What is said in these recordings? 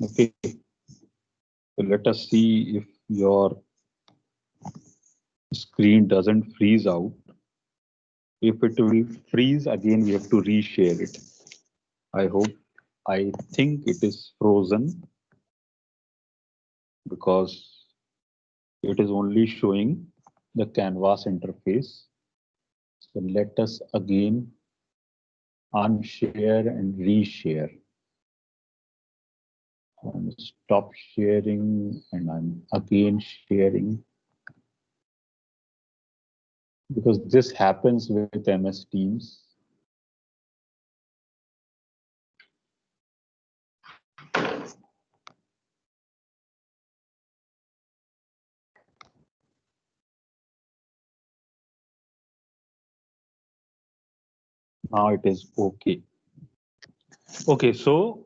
Okay, so let us see if your screen doesn't freeze out. If it will freeze again, we have to reshare it. I think it is frozen because it is only showing the canvas interface. So let us again unshare and reshare. Stop sharing and I'm again sharing because this happens with MS Teams. Now it is okay. Okay, so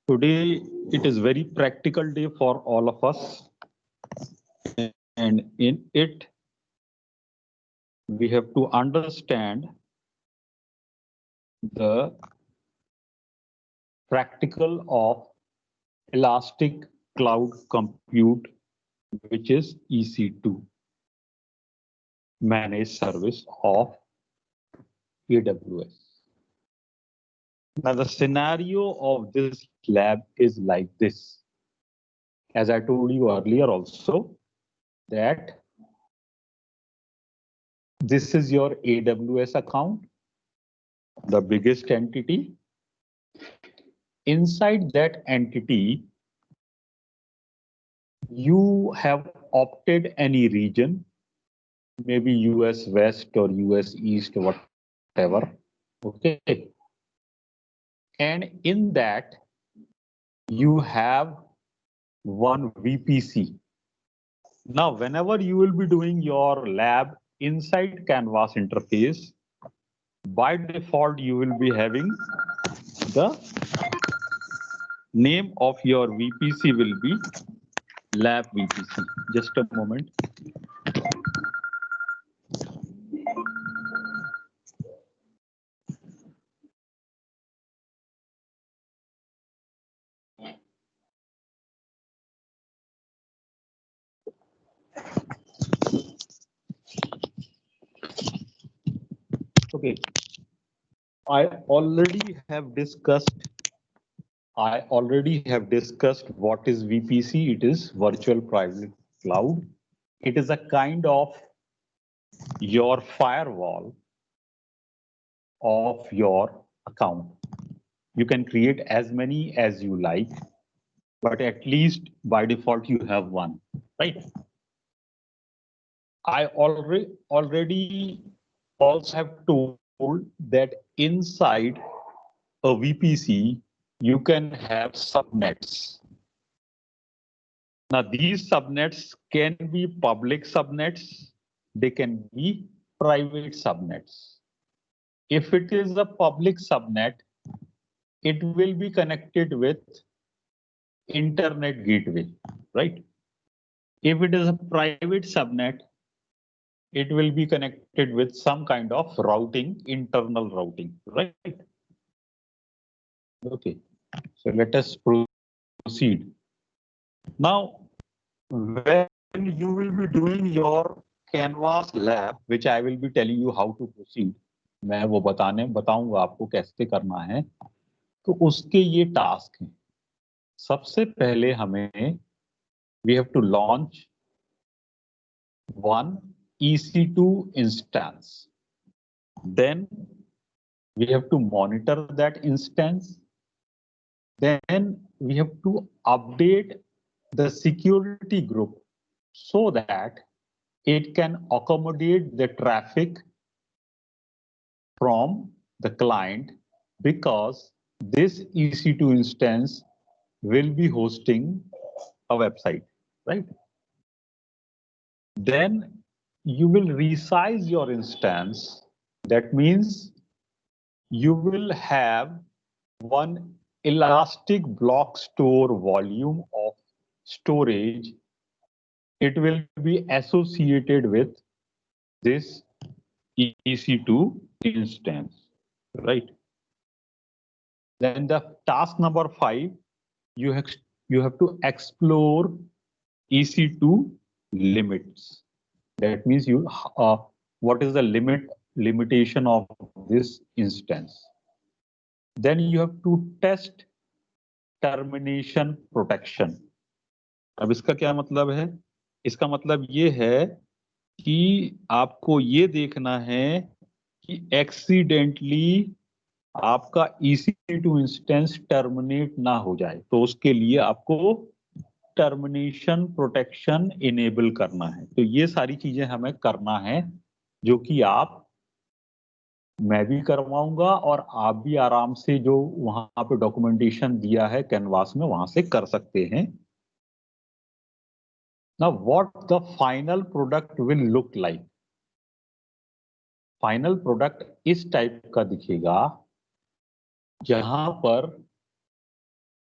today it is very practical day for all of us. And in it, we have to understand the practical of Elastic Cloud Compute, which is EC2, managed service of AWS. Now, the scenario of this lab is like this. As I told you earlier also, that this is your AWS account, the biggest entity. Inside that entity, you have opted any region, maybe US West or US East, whatever. Okay. And in that, you have one VPC. Now, whenever you will be doing your lab inside Canvas interface, by default, you will be having the name of your VPC will be lab VPC. Just a moment. Okay. I already have discussed what is VPC. It is virtual private cloud. It is a kind of your firewall of your account. You can create as many as you like, but at least by default you have one, right? I already also have told that inside a VPC, you can have subnets. Now, these subnets can be public subnets, they can be private subnets. If it is a public subnet, it will be connected with internet gateway, right? If it is a private subnet, it will be connected with some kind of routing, internal routing, right? Okay, so let us proceed. Now, when you will be doing your Canvas lab, which I will be telling you how to proceed, मैं वो बताऊंगा आपको कैसे करना है, तो उसके ये टास्क हैं. सबसे पहले हमें we have to launch one EC2 instance. Then we have to monitor that instance. Then we have to update the security group so that it can accommodate the traffic from the client, because this EC2 instance will be hosting a website, right? Then you will resize your instance. That means you will have one elastic block store volume of storage. It will be associated with this EC2 instance, right? Then the task number 5, you have to explore EC2 limits. That means what is the limitation of this instance. Then you have to test termination protection. अब इसका क्या मतलब है? इसका मतलब ये है कि आपको ये देखना है कि एक्सीडेंटली आपका EC2 इंस्टेंस टर्मिनेट ना हो जाए, तो उसके लिए आपको टर्मिनेशन प्रोटेक्शन इनेबल करना है। तो ये सारी चीजें हमें करना है, जो कि मैं भी करवाऊंगा और आप भी आराम से जो वहां पे डॉक्यूमेंटेशन दिया है कैनवास में, वहां से कर सकते हैं। Now what the final product will look like? Final product इस टाइप का दिखेगा, जहां पर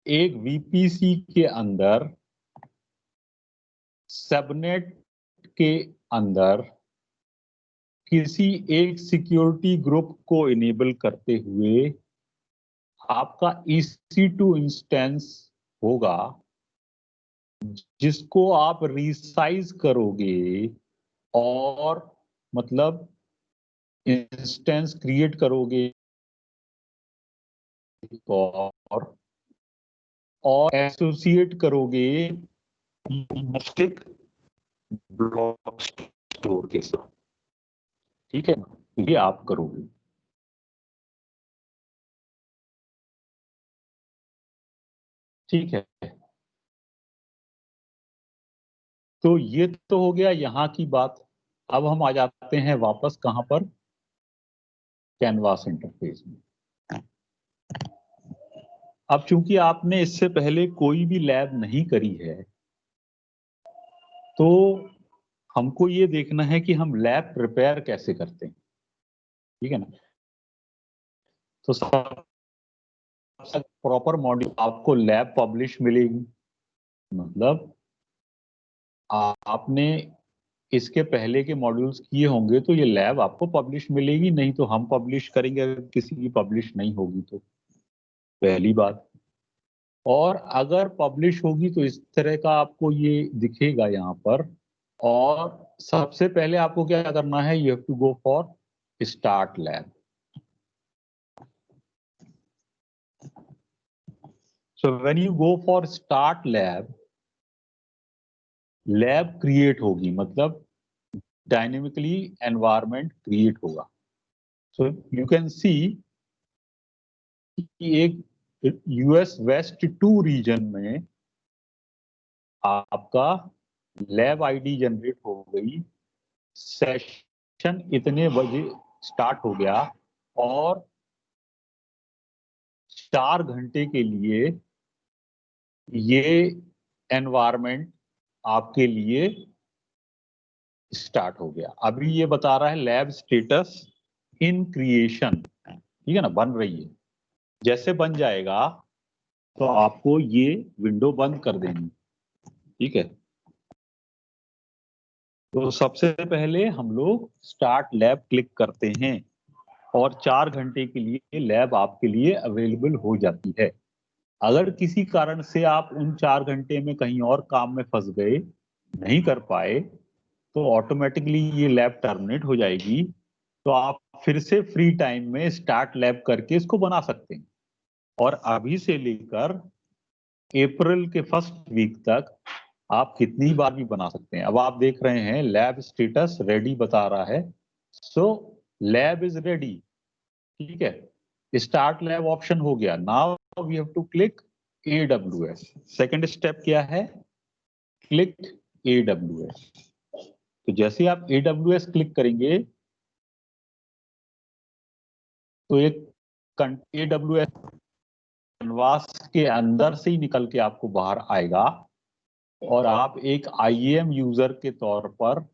एक VPC के अंदर सबनेट के अंदर किसी एक सिक्योरिटी ग्रुप को इनेबल करते हुए आपका EC2 इंस्टेंस होगा, जिसको आप रिसाइज करोगे और मतलब इंस्टेंस क्रिएट करोगे और एसोसिएट करोगे डोमेस्टिक ब्लॉक स्टोर के साथ। ठीक है ना, ये आप करोगे। ठीक है, तो ये तो हो गया यहाँ की बात। अब हम आ जाते हैं वापस कहां पर? कैनवास इंटरफेस में। अब चूंकि आपने इससे पहले कोई भी लैब नहीं करी है, तो हमको ये देखना है कि हम लैब प्रिपेयर कैसे करते हैं। ठीक है ना, तो सब प्रॉपर मॉड्यूल आपको लैब पब्लिश मिलेगी, मतलब आपने इसके पहले के मॉड्यूल्स किए होंगे तो ये लैब आपको पब्लिश मिलेगी, नहीं तो हम पब्लिश करेंगे अगर किसी की पब्लिश नहीं होगी तो, पहली बात। और अगर पब्लिश होगी तो इस तरह का आपको ये दिखेगा यहाँ पर। और सबसे पहले आपको क्या करना है, you have to go for start lab. So when you go for start lab, lab create होगी, मतलब डायनेमिकली एनवायरनमेंट क्रिएट होगा। सो यू कैन सी कि एक US वेस्ट 2 रीजन में आपका लैब आईडी जनरेट हो गई, सेशन इतने बजे स्टार्ट हो गया और 4 घंटे के लिए ये एनवायरनमेंट आपके लिए स्टार्ट हो गया। अभी ये बता रहा है लैब स्टेटस इन क्रिएशन, ठीक है ना, बन रही है। जैसे बन जाएगा तो आपको ये विंडो बंद कर देनी, ठीक है। तो सबसे पहले हम लोग स्टार्ट लैब क्लिक करते हैं और 4 घंटे के लिए लैब आपके लिए अवेलेबल हो जाती है। अगर किसी कारण से आप उन 4 घंटे में कहीं और काम में फंस गए, नहीं कर पाए, तो ऑटोमेटिकली ये लैब टर्मिनेट हो जाएगी। तो आप फिर से फ्री टाइम में स्टार्ट लैब करके इसको बना सकते हैं और अभी से लेकर अप्रैल के फर्स्ट वीक तक आप कितनी बार भी बना सकते हैं। अब आप देख रहे हैं लैब स्टेटस रेडी बता रहा है, सो लैब इज रेडी। ठीक है, स्टार्ट लैब ऑप्शन हो गया। Now we have to click AWS। Second step क्या है? Click AWS। तो जैसे ही आप AWS क्लिक करेंगे तो एक AWS कैनवास के अंदर से ही निकल के आपको बाहर आएगा और आप एक IAM यूजर के तौर पर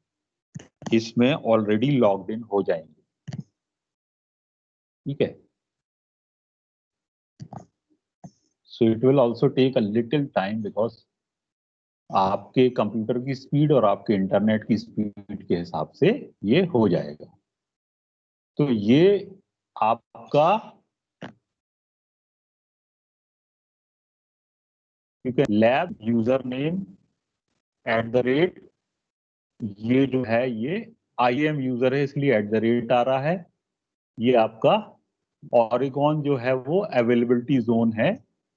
इसमें ऑलरेडी लॉग्ड इन हो जाएंगे। ठीक है, so it will also take a little time because आपके कंप्यूटर की स्पीड और आपके इंटरनेट की स्पीड के हिसाब से ये हो जाएगा। तो ये आपका लैब यूजर नेम @ ये जो है ये IAM यूजर है इसलिए @ आ रहा है। ये आपका ओरेगोन जो है वो अवेलेबिलिटी जोन है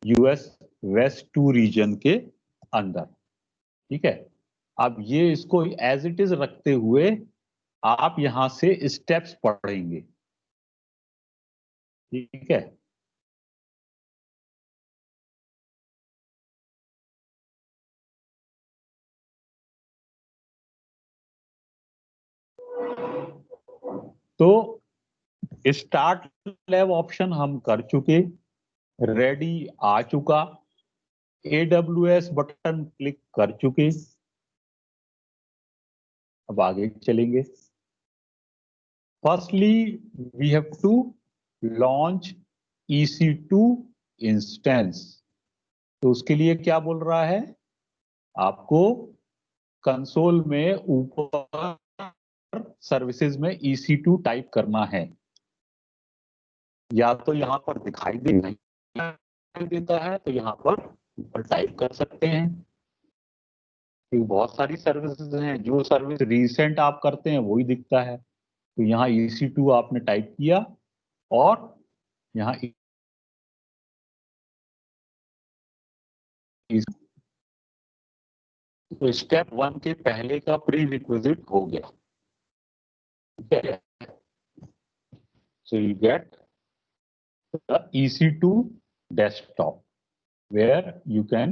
US वेस्ट 2 रीजन के अंदर। ठीक है, अब ये इसको एज इट इज रखते हुए आप यहां से स्टेप्स पढ़ेंगे। ठीक है, तो स्टार्ट लैब ऑप्शन हम कर चुके, रेडी आ चुका, AWS बटन क्लिक कर चुके। अब आगे चलेंगे। Firstly we have to launch EC2 instance. तो उसके लिए क्या बोल रहा है, आपको कंसोल में ऊपर सर्विसेज में EC2 टाइप करना है। या तो यहां पर दिखाई नहीं देता है तो यहां पर ऊपर टाइप कर सकते हैं। क्योंकि बहुत सारी सर्विसेज हैं, जो सर्विस रिसेंट आप करते हैं वही दिखता है। तो यहाँ EC2 आपने टाइप किया और यहाँ तो स्टेप 1 के पहले का प्री रिक्विजिट हो गया। ठीक है, so you get the EC2 desktop where you can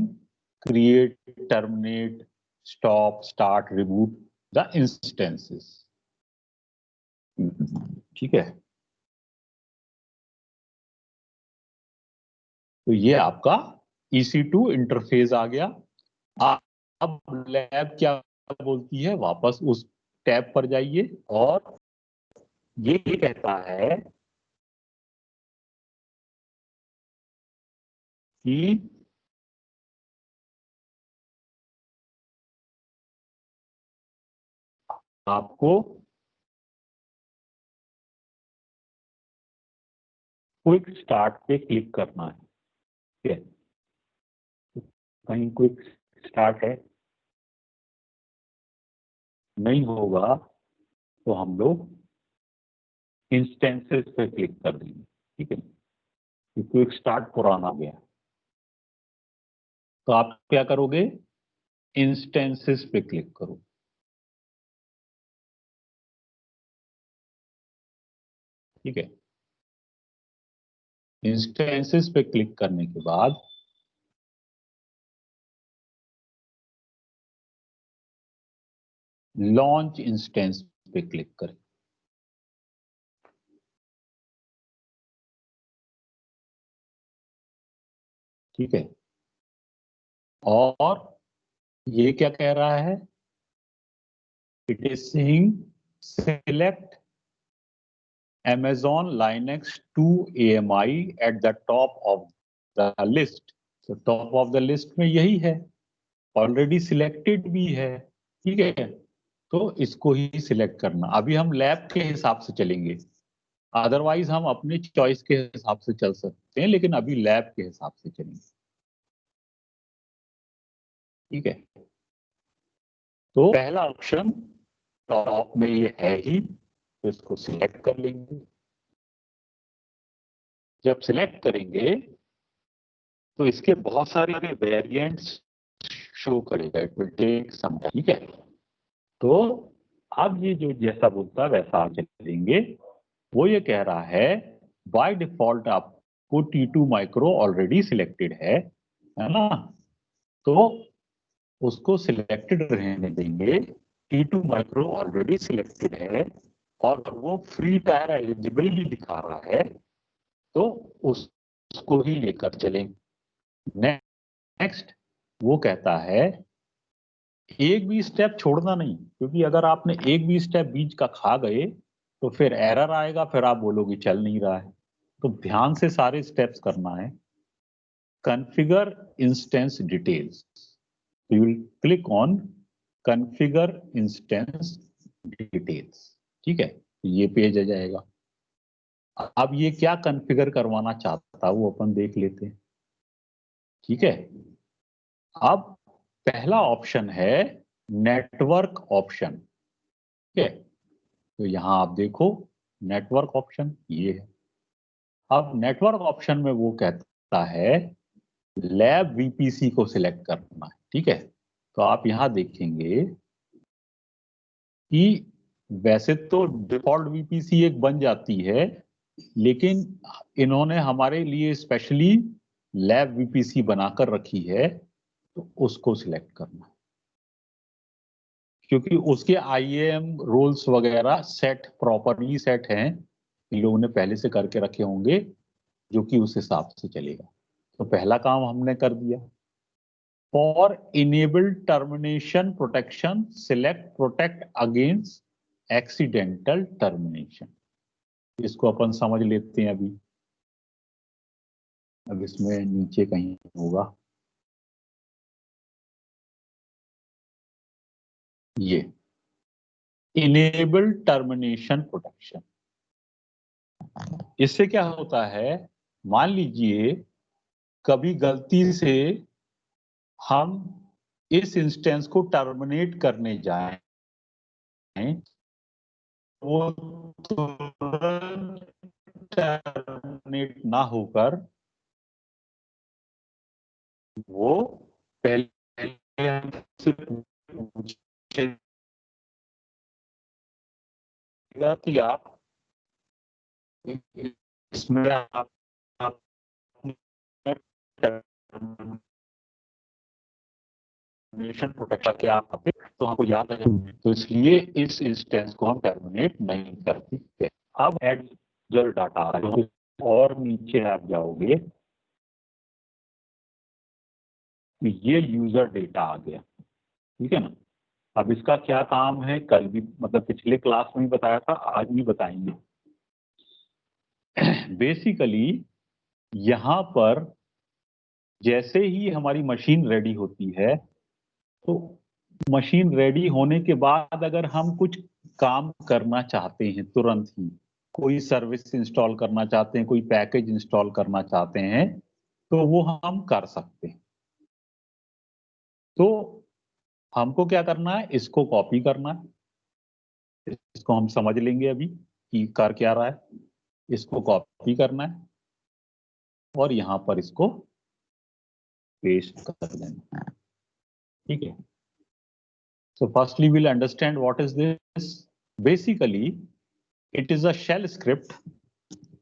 create, terminate, stop, start, reboot the instances। ठीक है, तो ये आपका EC2 इंटरफेस आ गया। अब लैब क्या बोलती है, वापस उस टैब पर जाइए और ये कहता है कि आपको क्विक स्टार्ट पे क्लिक करना है। ठीक है, कहीं क्विक स्टार्ट है, नहीं होगा तो हम लोग इंस्टेंसेस पे क्लिक कर देंगे। ठीक है, क्विक स्टार्ट पुराना गया, तो आप क्या करोगे, इंस्टेंसेस पे क्लिक करो। ठीक है, इंस्टेंसेस पे क्लिक करने के बाद लॉन्च इंस्टेंस पे क्लिक करें। ठीक है, और ये क्या कह रहा है, it is saying select Amazon Linux 2 AMI at the top of the list। तो टॉप ऑफ द लिस्ट में यही है, ऑलरेडी सिलेक्टेड भी है। ठीक है, तो इसको ही सिलेक्ट करना। अभी हम लैब के हिसाब से चलेंगे, अदरवाइज हम अपने चॉइस के हिसाब से चल सकते हैं, लेकिन अभी लैब के हिसाब से चलेंगे। ठीक है, तो पहला ऑप्शन टॉप में ये है ही, तो इसको सिलेक्ट कर लेंगे। जब सिलेक्ट करेंगे तो इसके बहुत सारे वेरिएंट्स शो करेगा, it will take some time. ठीक है, तो अब ये जो जैसा बोलता है वैसा आप चलेंगे। वो ये कह रहा है बाय डिफॉल्ट आपको T2 माइक्रो ऑलरेडी सिलेक्टेड है ना, तो उसको सिलेक्टेड रहने देंगे। T2 माइक्रो ऑलरेडी सिलेक्टेड है और वो फ्री टायर एलिजिबल ही दिखा रहा है, तो उसको ही लेकर चलेंगे। नेक्स्ट वो कहता है एक भी स्टेप छोड़ना नहीं, क्योंकि अगर आपने एक भी स्टेप बीच का खा गए तो फिर एरर आएगा, फिर आप बोलोगे चल नहीं रहा है। तो ध्यान से सारे स्टेप्स करना है। Configure instance details, you will click on configure instance details. ठीक है, ये पेज आ जाएगा। अब ये क्या कॉन्फ़िगर करवाना चाहता है वो अपन देख लेते हैं। ठीक है, अब पहला ऑप्शन है नेटवर्क ऑप्शन। ठीक है, तो यहां आप देखो नेटवर्क ऑप्शन ये है। अब नेटवर्क ऑप्शन में वो कहता है लैब वीपीसी को सिलेक्ट करना है। ठीक है, तो आप यहां देखेंगे कि वैसे तो डिफॉल्ट वीपीसी एक बन जाती है, लेकिन इन्होंने हमारे लिए स्पेशली लैब वीपीसी बनाकर रखी है, तो उसको सिलेक्ट करना है, क्योंकि उसके आईएएम रोल्स वगैरह सेट प्रॉपरली सेट हैं, इन लोगों ने पहले से करके रखे होंगे, जो कि उस हिसाब से चलेगा। तो पहला काम हमने कर दिया। For enable termination protection select protect against accidental termination. इसको अपन समझ लेते हैं अभी। अब इसमें नीचे कहीं होगा ये इनेबल टर्मिनेशन प्रोटेक्शन। इससे क्या होता है, मान लीजिए कभी गलती से हम इस इंस्टेंस को टर्मिनेट करने जाएं, वो तुरंत टर्मिनेट ना होकर वो पहले हमसे पूछेगा कि आप इसमें आप टर्मिनेशन प्रोटेक्शन के आप तो हमको याद है, तो इसलिए इस इंस्टेंस को हम टर्मिनेट नहीं करते। अब एड यूजर डाटा और नीचे आप जाओगे तो ये यूजर डेटा आ गया। ठीक है ना, अब इसका क्या काम है, कल भी मतलब पिछले क्लास में ही बताया था, आज भी बताएंगे। बेसिकली यहां पर जैसे ही हमारी मशीन रेडी होती है, तो मशीन रेडी होने के बाद अगर हम कुछ काम करना चाहते हैं तुरंत ही, कोई सर्विस इंस्टॉल करना चाहते हैं, कोई पैकेज इंस्टॉल करना चाहते हैं, तो वो हम कर सकते हैं। तो हमको क्या करना है, इसको कॉपी करना है। इसको हम समझ लेंगे अभी कि कर क्या रहा है। इसको कॉपी करना है और यहां पर इसको पेस्ट कर देना है। ठीक है, so firstly we'll understand what is this. Basically it is a shell script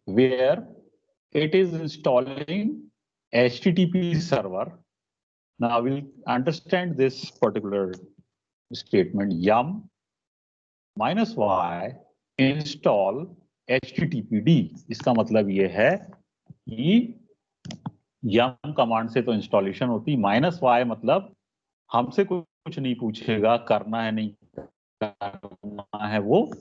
where it is installing HTTP server. Now we'll understand this particular statement, yum -y install httpd। इसका मतलब ये है कि yum कमांड से तो installation होती, -y मतलब हमसे कुछ नहीं पूछेगा, करना है नहीं करना है, वो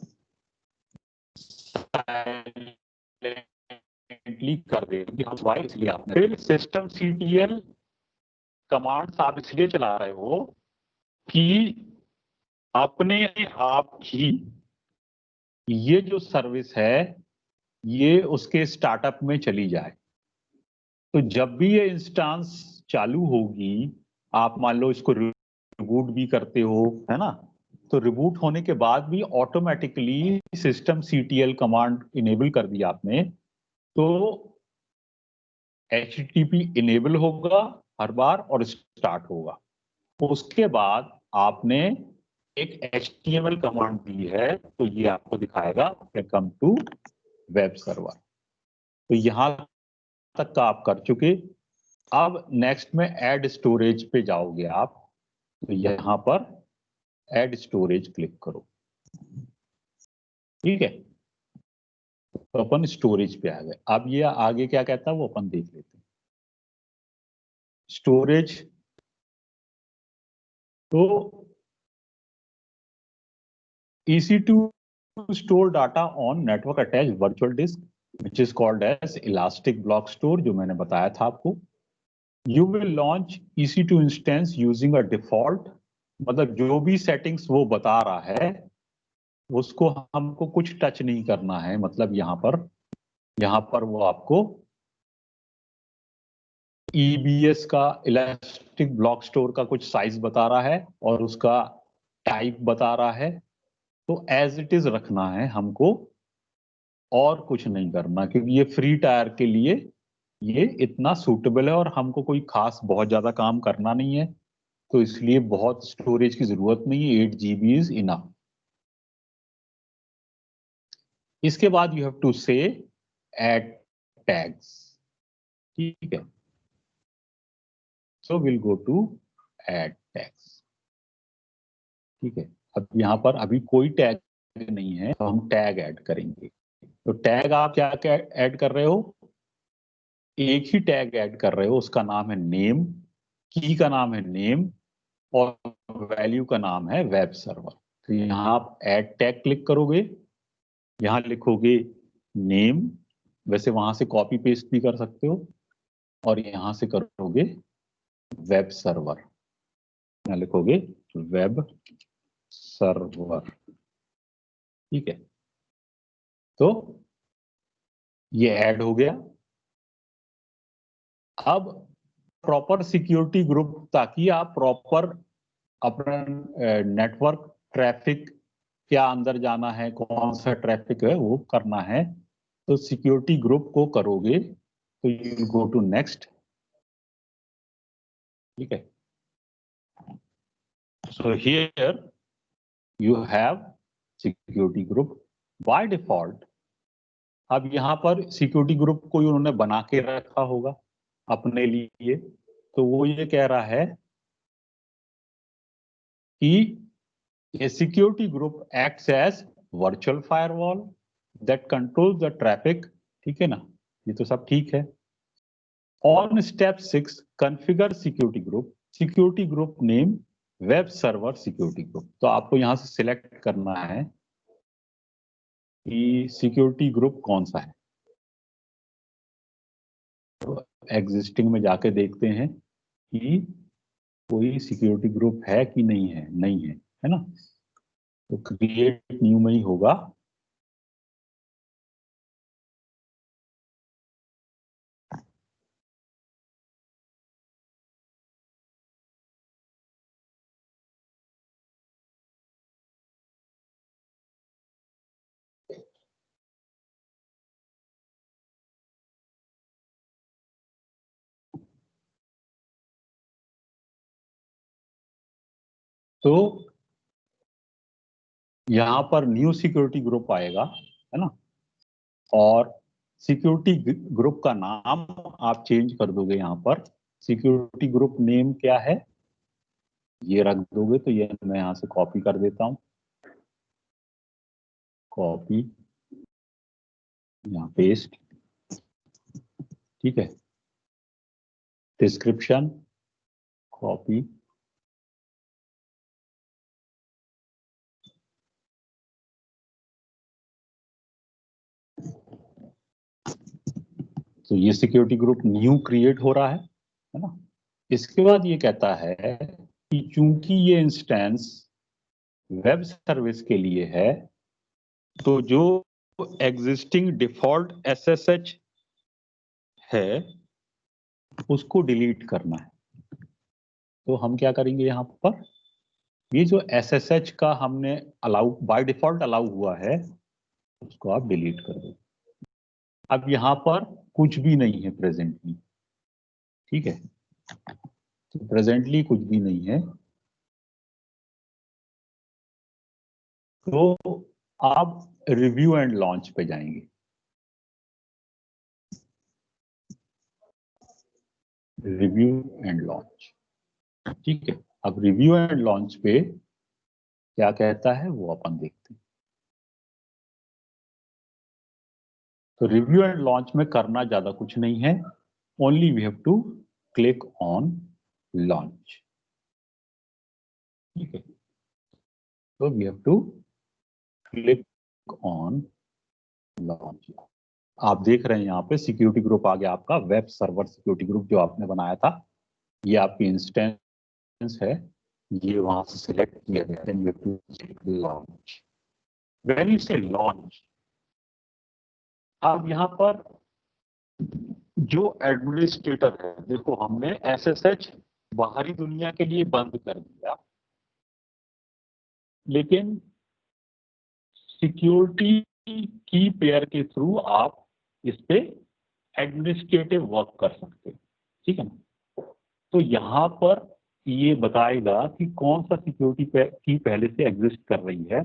कर देंगे हम वाई। इसलिए आपने फिर सिस्टम सीटीएल कमांड्स आप इसलिए चला रहे हो कि अपने आप ही ये जो सर्विस है ये उसके स्टार्टअप में चली जाए। तो जब भी ये इंस्टांस चालू होगी, आप मान लो इसको रिबूट भी करते हो, है ना, तो रिबूट होने के बाद भी automatically system CTL command enable कर दिया आपने, तो HTTP इनेबल होगा हर बार और स्टार्ट होगा। उसके बाद आपने एक HTML कमांड दी है, तो ये आपको दिखाएगा वेलकम टू वेब सर्वर। तो यहां तक का आप कर चुके। अब नेक्स्ट में ऐड स्टोरेज पे जाओगे आप, तो यहां पर ऐड स्टोरेज क्लिक करो। ठीक है, तो अपन स्टोरेज पे आ गए। अब ये आगे क्या कहता है वो अपन देख लेते हैं। स्टोरेज, तो EC2 store data on network attached virtual disk which is called as elastic block store, जो मैंने बताया था आपको। You will launch EC2 instance using a default, मतलब जो भी सेटिंग्स वो बता रहा है उसको हमको कुछ टच नहीं करना है। मतलब यहाँ पर यहां पर वो आपको EBS का इलास्टिक ब्लॉक स्टोर का कुछ साइज बता रहा है और उसका टाइप बता रहा है। तो एज इट इज रखना है हमको, और कुछ नहीं करना, क्योंकि ये फ्री टायर के लिए ये इतना सूटेबल है और हमको कोई खास बहुत ज्यादा काम करना नहीं है, तो इसलिए बहुत स्टोरेज की जरूरत नहीं है। 8 GB इज इनफ। इसके बाद you have to say add tags. ठीक है, so will go to add tags. ठीक है, अब यहाँ पर अभी कोई टैग नहीं है, तो हम टैग ऐड करेंगे। तो टैग आप क्या क्या ऐड कर रहे हो? एक ही टैग ऐड कर रहे हो, उसका नाम है नेम, की का नाम है नेम, और वैल्यू का नाम है वेब सर्वर। तो यहाँ आप ऐड टैग क्लिक करोगे, यहाँ लिखोगे नेम, वैसे वहां से कॉपी पेस्ट भी कर सकते हो, और यहाँ से करोगे वेब सर्वर, यहाँ लिखोगे वेब सर्वर। ठीक है, तो ये ऐड हो गया। अब प्रॉपर सिक्योरिटी ग्रुप, ताकि आप प्रॉपर अपना नेटवर्क ट्रैफिक क्या अंदर जाना है, कौन सा ट्रैफिक है वो करना है, तो सिक्योरिटी ग्रुप को करोगे तो यू गो टू नेक्स्ट। ठीक है, so here you have security group by default. अब यहाँ पर सिक्योरिटी ग्रुप को उन्होंने बना के रखा होगा अपने लिए, तो वो ये कह रहा है कि a security group acts as virtual firewall that controls the traffic। ठीक है ना, ये तो सब ठीक है। On step 6, configure security group, security group name web server security group। तो आपको यहां से सिलेक्ट करना है कि सिक्योरिटी ग्रुप कौन सा है। तो एग्जिस्टिंग में जाके देखते हैं कि कोई सिक्योरिटी ग्रुप है कि नहीं है। नहीं है ना, तो क्रिएट न्यू में ही होगा। तो यहाँ पर न्यू सिक्योरिटी ग्रुप आएगा, है ना, और सिक्योरिटी ग्रुप का नाम आप चेंज कर दोगे। यहाँ पर सिक्योरिटी ग्रुप नेम क्या है ये रख दोगे। तो ये मैं यहाँ से कॉपी कर देता हूँ, कॉपी, यहाँ पेस्ट। ठीक है, डिस्क्रिप्शन, कॉपी, तो ये सिक्योरिटी ग्रुप न्यू क्रिएट हो रहा है ना। इसके बाद ये कहता है कि चूंकि ये इंस्टेंस वेब सर्विस के लिए है, तो जो एग्जिस्टिंग डिफॉल्ट SSH है उसको डिलीट करना है। तो हम क्या करेंगे, यहाँ पर ये जो SSH का हमने अलाउ बाय डिफॉल्ट अलाउ हुआ है उसको आप डिलीट कर दो। अब यहाँ पर कुछ भी नहीं है प्रेजेंटली। ठीक है, तो प्रेजेंटली कुछ भी नहीं है, तो आप रिव्यू एंड लॉन्च पे जाएंगे। रिव्यू एंड लॉन्च, ठीक है। अब रिव्यू एंड लॉन्च पे क्या कहता है वो अपन देखते हैं। तो रिव्यू एंड लॉन्च में करना ज्यादा कुछ नहीं है, only we have to click on launch. ठीक है, तो we have to click on launch. आप देख रहे हैं यहाँ पे सिक्योरिटी ग्रुप आ गया आपका, वेब सर्वर सिक्योरिटी ग्रुप जो आपने बनाया था, ये आपकी इंस्टेंस है, ये वहां से सिलेक्ट किया गया। Then you have to launch. When you say launch, अब यहाँ पर जो एडमिनिस्ट्रेटर है, देखो हमने SSH बाहरी दुनिया के लिए बंद कर दिया, लेकिन सिक्योरिटी की पेयर के थ्रू आप इस पे एडमिनिस्ट्रेटिव वर्क कर सकते हैं, ठीक है ना। तो यहाँ पर ये बताएगा कि कौन सा सिक्योरिटी की पहले से एग्जिस्ट कर रही है।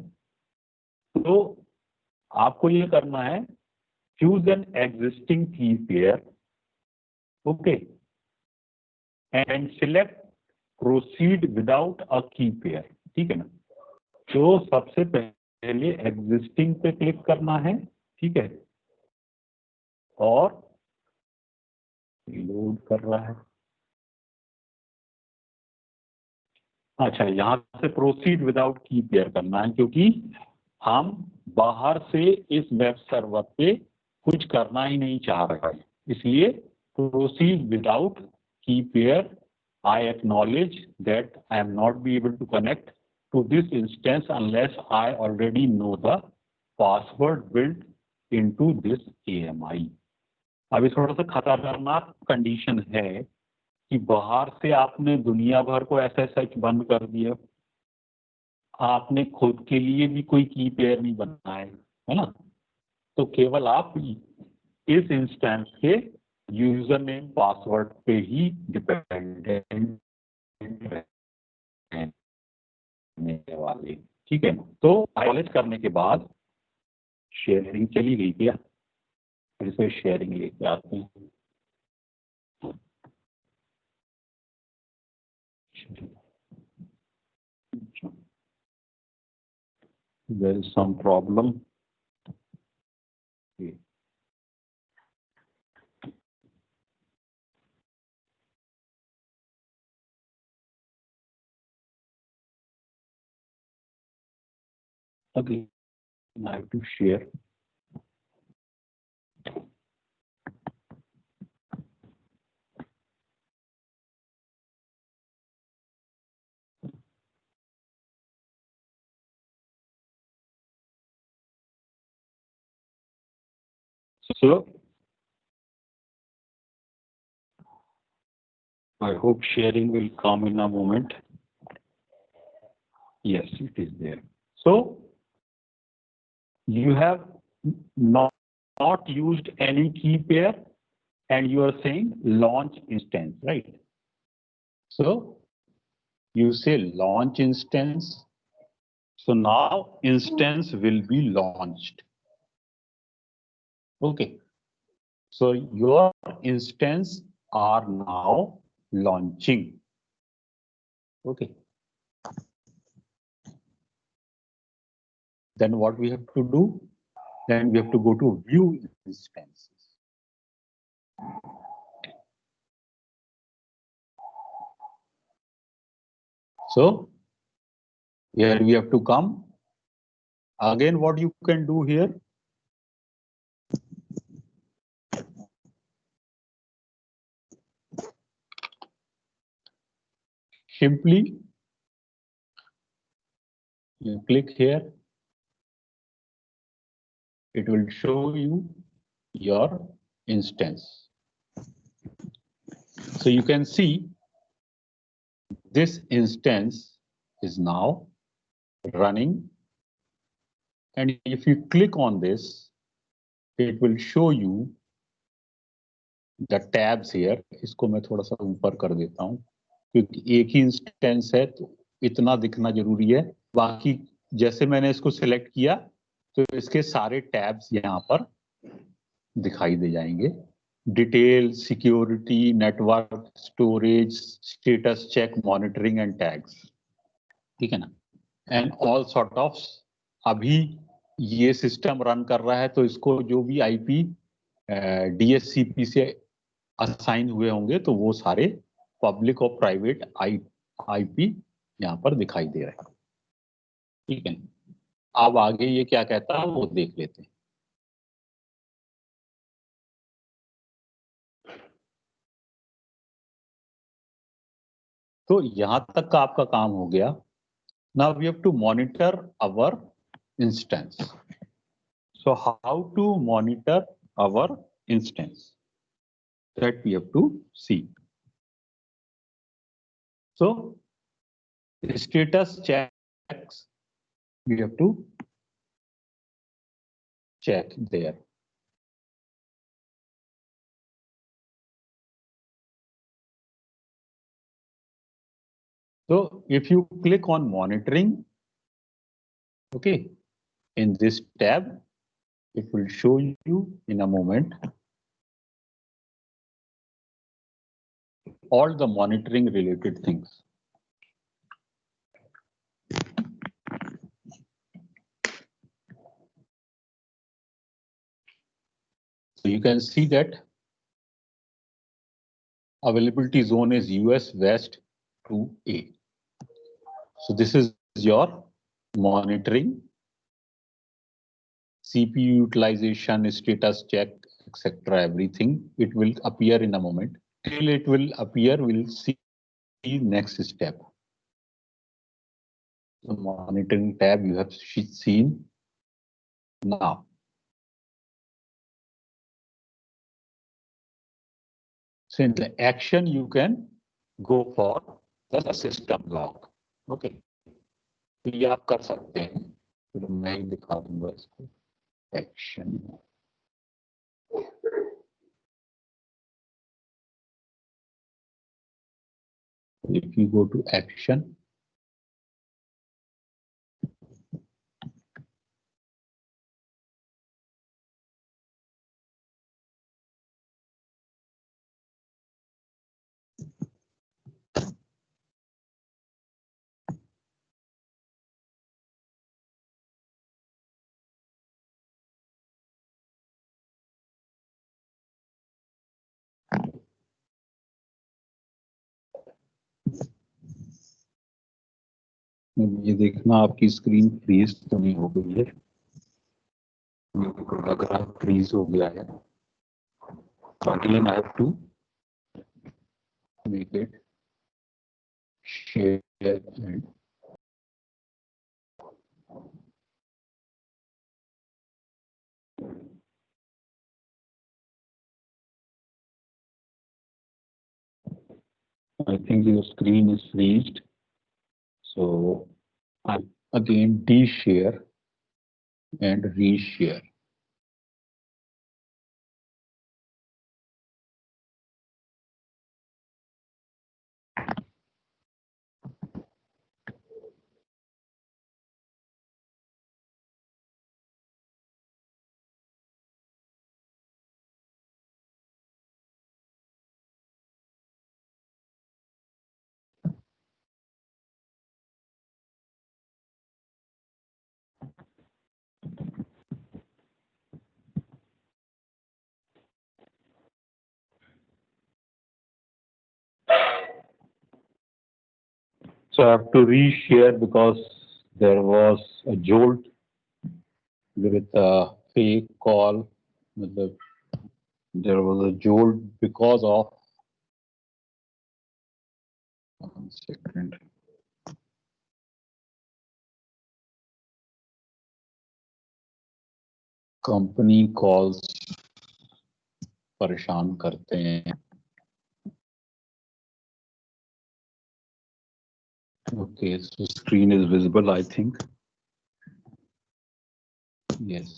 तो आपको ये करना है, चूज एन एग्जिस्टिंग की pair, okay, and select proceed without a की पेयर, ठीक है ना। तो सबसे पहले एग्जिस्टिंग पे क्लिक करना है, ठीक है, और लोड कर रहा है। अच्छा, यहाँ से प्रोसीड विदाउट की पेयर करना है, क्योंकि हम बाहर से इस वेब सर्वर पे कुछ करना ही नहीं चाह रहे हैं, इसलिए proceed without key pair. I acknowledge that I am not be able to connect to this instance unless I already know the password built into this AMI। अभी थोड़ा सा खतरनाक कंडीशन है कि बाहर से आपने दुनिया भर को SSH बंद कर दिया, आपने खुद के लिए भी कोई की पेयर नहीं बनाया है ना। तो केवल आप इस इंस्टेंस के यूजर नेम पासवर्ड पे ही डिपेंडेंट रहने वाले, ठीक है। तो एक्नॉलेज करने के बाद शेयरिंग चली गई क्या, फिर से शेयरिंग लेके आते हैं। There is some problem. Again, I have to share. So, I hope sharing will come in a moment. Yes, it is there. So, you have not used any key pair and you are saying launch instance, right? So, you say launch instance. So now instance will be launched. Okay. So your instance are now launching. Okay. Then what we have to do? Then we have to go to view instances. So here we have to come. Again, what you can do here? Simply you click here. It will show you your instance. So you can see this instance is now running. And if you click on this, it will show you the tabs here. इसको मैं थोड़ा सा ऊपर कर देता हूँ क्योंकि एक ही इंस्टेंस है तो इतना दिखना जरूरी है। बाकी जैसे मैंने इसको सिलेक्ट किया तो इसके सारे टैब्स यहाँ पर दिखाई दे जाएंगे। Detail, security, network, storage, status check, monitoring and tags, ठीक है ना। एंड ऑल सॉर्ट ऑफ, अभी ये सिस्टम रन कर रहा है तो इसको जो भी आईपी DHCP से असाइन हुए होंगे तो वो सारे पब्लिक और प्राइवेट आईपी यहाँ पर दिखाई दे रहे हैं, ठीक है। अब आगे ये क्या कहता है वो देख लेते हैं। तो यहां तक का आपका काम हो गया। Now we have to monitor our instance. So how to monitor our instance that we have to see. So status checks we have to check there. So if you click on monitoring, okay, in this tab, it will show you in a moment all the monitoring related things. So you can see that availability zone is US West 2A. So this is your monitoring, CPU utilization, status check, etc. Everything. It will appear in a moment. Till it will appear, we'll see next step. The monitoring tab you have seen now. So in the action, you can go for the system log. Okay. तो ये आप कर सकते हैं. तो मैं ही दिखा दूंगा इसको. Action. If you go to action, ये देखना आपकी स्क्रीन फ्रीज तो नहीं हो गई है. लग रहा है फ्रीज हो गया है. Again, I have to make it share and I think your screen is freezed. So I again de-share and reshare. So I have to reshare because there was a jolt with a fake call. There was a jolt because of 1 second. Company calls परेशान करते हैं. Okay, so screen is visible, I think. Yes.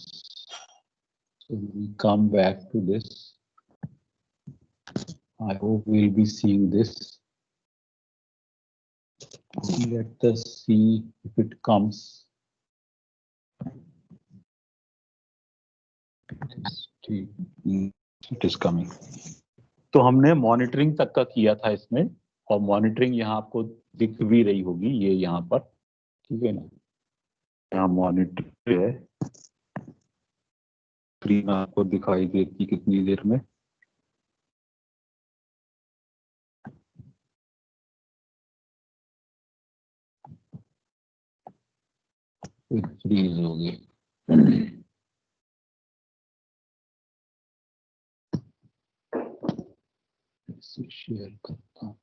So we come back to this. I hope we'll be seeing this. Let us see if it comes. It is coming. तो हमने monitoring तक का किया था इसमें, और मॉनिटरिंग यहाँ आपको दिख भी रही होगी, ये यहाँ पर, ठीक है ना. यहाँ मॉनिटर है, स्क्रीन आपको दिखाई देती कितनी देर में. फ्रीज हो गई. शेयर करता हूँ.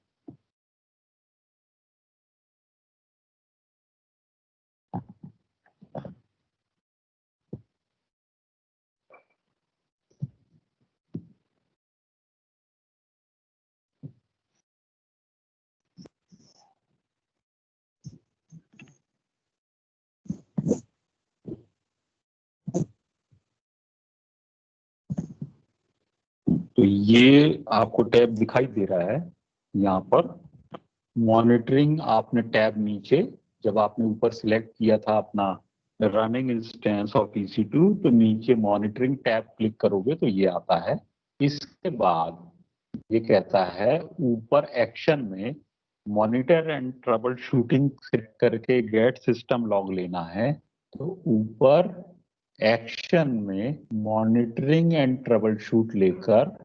तो ये आपको टैब दिखाई दे रहा है यहाँ पर। मॉनिटरिंग आपने टैब नीचे, जब आपने ऊपर सिलेक्ट किया था अपना रनिंग इंस्टेंस ऑफ EC2, तो नीचे मॉनिटरिंग टैब क्लिक करोगे तो ये आता है। इसके बाद ये कहता है ऊपर एक्शन में monitor and trouble shooting select करके गेट सिस्टम लॉग लेना है। तो ऊपर एक्शन में मॉनिटरिंग एंड ट्रबल शूट लेकर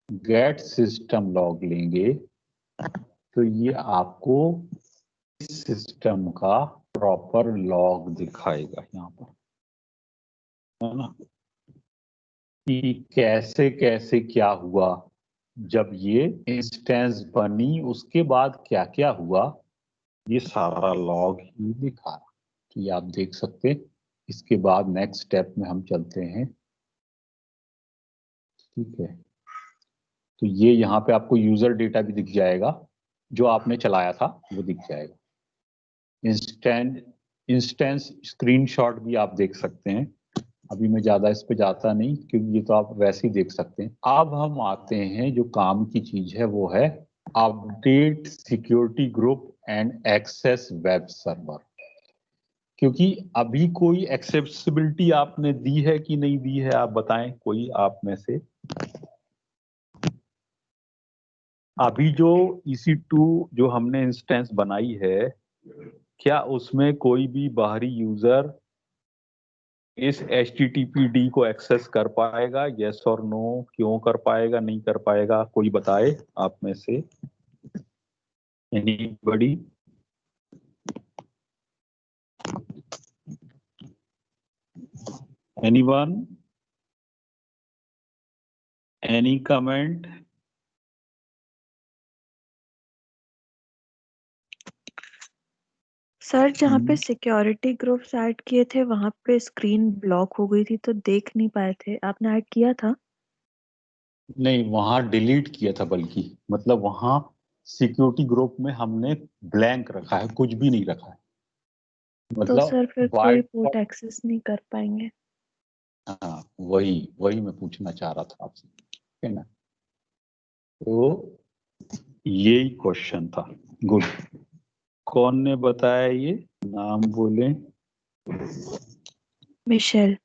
गेट सिस्टम लॉग लेंगे तो ये आपको सिस्टम का प्रॉपर लॉग दिखाएगा यहाँ पर, है ना, कि कैसे कैसे क्या हुआ, जब ये इंस्टेंस बनी उसके बाद क्या क्या हुआ, ये सारा लॉग ही दिखा रहा। तो ये आप देख सकते हैं। इसके बाद नेक्स्ट स्टेप में हम चलते हैं। ठीक है, तो ये यहाँ पे आपको यूजर डेटा भी दिख जाएगा, जो आपने चलाया था वो दिख जाएगा। इंस्टेंस स्क्रीनशॉट भी आप देख सकते हैं। अभी मैं ज्यादा इस पे जाता नहीं क्योंकि ये तो आप वैसे ही देख सकते हैं। अब हम आते हैं, जो काम की चीज है वो है update security group and access web server. क्योंकि अभी कोई एक्सेसिबिलिटी आपने दी है कि नहीं दी है, आप बताएं कोई आप में से। अभी जो EC2 जो हमने इंस्टेंस बनाई है, क्या उसमें कोई भी बाहरी यूजर इस HTTPD को एक्सेस कर पाएगा? यस और नो, क्यों कर पाएगा, नहीं कर पाएगा, कोई बताए आप में से? Anybody? Anyone? Any comment? Sir जहाँ पे सिक्योरिटी ग्रुप्स ऐड किए थे वहां पे स्क्रीन ब्लॉक हो गई थी तो देख नहीं पाए थे। आपने ऐड किया था? नहीं, वहां डिलीट किया था, बल्कि मतलब वहां सिक्योरिटी ग्रुप में हमने ब्लैंक रखा है, कुछ भी नहीं रखा है। तो सर मतलब फिर कोई बाय, पोर्ट एक्सेस नहीं कर पाएंगे। हाँ वही वही मैं पूछना चाह रहा था आपसे, है ना। तो यही क्वेश्चन था। गुड। कौन ने बताया ये, नाम बोले? मिशेल।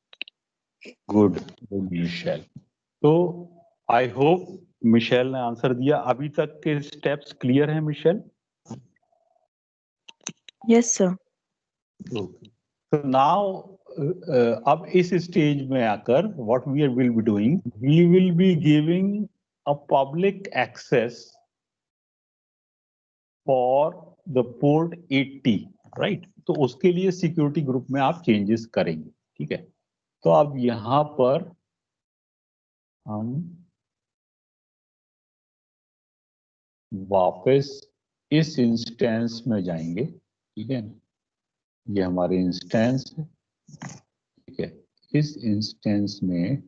Good, good Michelle. तो आई होप मिशेल ने आंसर दिया। अभी तक के स्टेप्स क्लियर हैं मिशेल? Yes sir. तो नाउ अब इस स्टेज में आकर what we will be doing, we will be giving a public access for the port 80, right. तो उसके लिए सिक्योरिटी ग्रुप में आप चेंजेस करेंगे, ठीक है। तो अब यहां पर हम वापस इस इंस्टेंस में जाएंगे, ठीक है ना। ये हमारे इंस्टेंस है, ठीक है। इस इंस्टेंस में